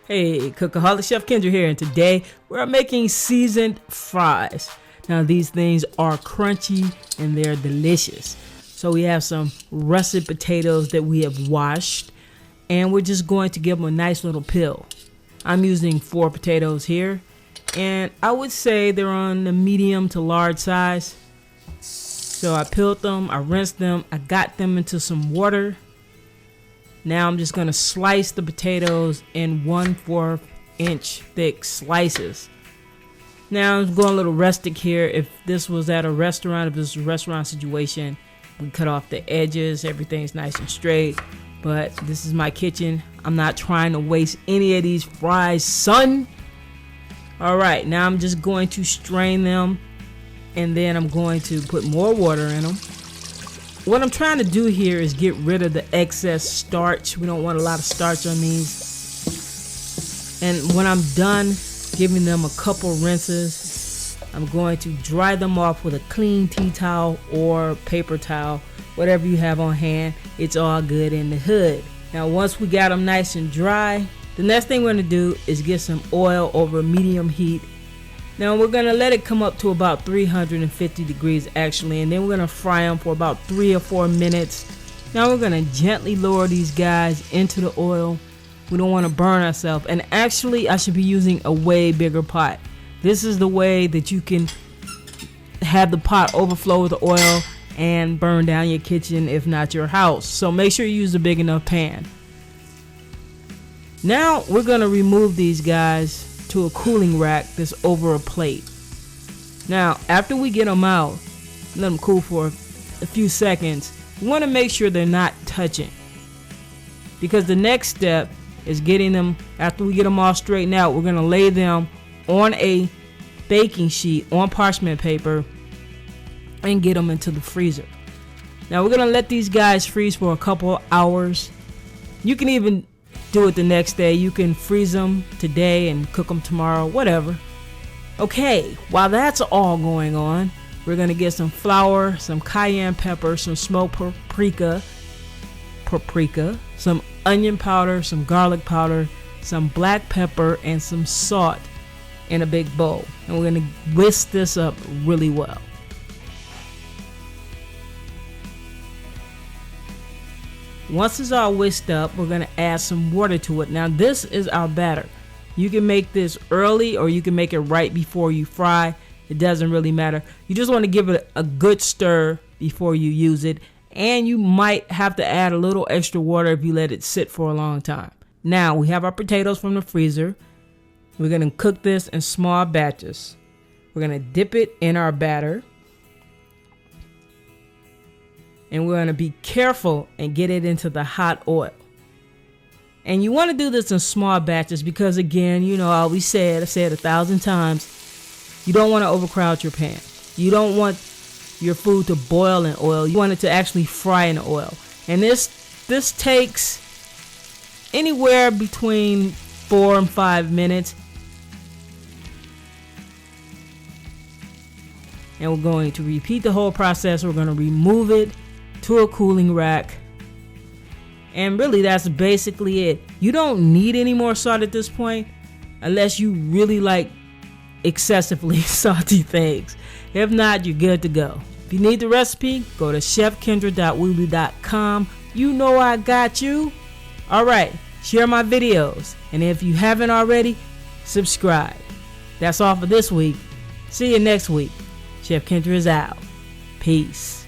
Hey, Cookaholic, Chef Kendra here, and today we're making seasoned fries. Now these things are crunchy and they're delicious. So we have some russet potatoes that we have washed, and we're just going to give them a nice little peel. I'm using 4 potatoes here, and I would say they're on the medium to large size. So I peeled them, I rinsed them, I got them into some water. Now I'm just going to slice the potatoes in 1/4 inch thick slices. Now I'm going a little rustic here. If this was at a restaurant, if this was a restaurant situation, we cut off the edges, everything's nice and straight. But this is my kitchen. I'm not trying to waste any of these fries, son. Alright, now I'm just going to strain them, and then I'm going to put more water in them. What I'm trying to do here is get rid of the excess starch. We don't want a lot of starch on these. And when I'm done giving them a couple rinses, I'm going to dry them off with a clean tea towel or paper towel, whatever you have on hand. It's all good in the hood. Now once we got them nice and dry, the next thing we're going to do is get some oil over medium heat. Now we're going to let it come up to about 350 degrees actually, and then we're going to fry them for about 3 or 4 minutes. Now we're going to gently lower these guys into the oil. We don't want to burn ourselves, and actually I should be using a way bigger pot. This is the way that you can have the pot overflow with the oil and burn down your kitchen, if not your house. So make sure you use a big enough pan. Now we're going to remove these guys to a cooling rack that's over a plate. Now after we get them out, let them cool for a few seconds, we want to make sure they're not touching, because the next step is getting them, after we get them all straightened out, we're going to lay them on a baking sheet on parchment paper and get them into the freezer. Now we're going to let these guys freeze for a couple of hours. You can even do it the next day. You can freeze them today and cook them tomorrow, whatever. Okay, while that's all going on, we're gonna get some flour, some cayenne pepper, some smoked paprika, some onion powder, some garlic powder, some black pepper, and some salt in a big bowl. And we're gonna whisk this up really well. Once it's all whisked up, we're going to add some water to it. Now this is our batter. You can make this early or you can make it right before you fry. It doesn't really matter. You just want to give it a good stir before you use it. And you might have to add a little extra water if you let it sit for a long time. Now we have our potatoes from the freezer. We're going to cook this in small batches. We're going to dip it in our batter. And we're going to be careful and get it into the hot oil. And you want to do this in small batches because, again, you know, I've said 1,000 times, you don't want to overcrowd your pan. You don't want your food to boil in oil. You want it to actually fry in oil. And this takes anywhere between 4 and 5 minutes. And we're going to repeat the whole process. We're going to remove it to a cooling rack, and really that's basically it. You don't need any more salt at this point unless you really like excessively salty things. If not, you're good to go. If you need the recipe, go to chefkendra.weebly.com. You know I got you. Alright, share my videos, and if you haven't already, subscribe. That's all for this week. See you next week. Chef Kendra is out. Peace.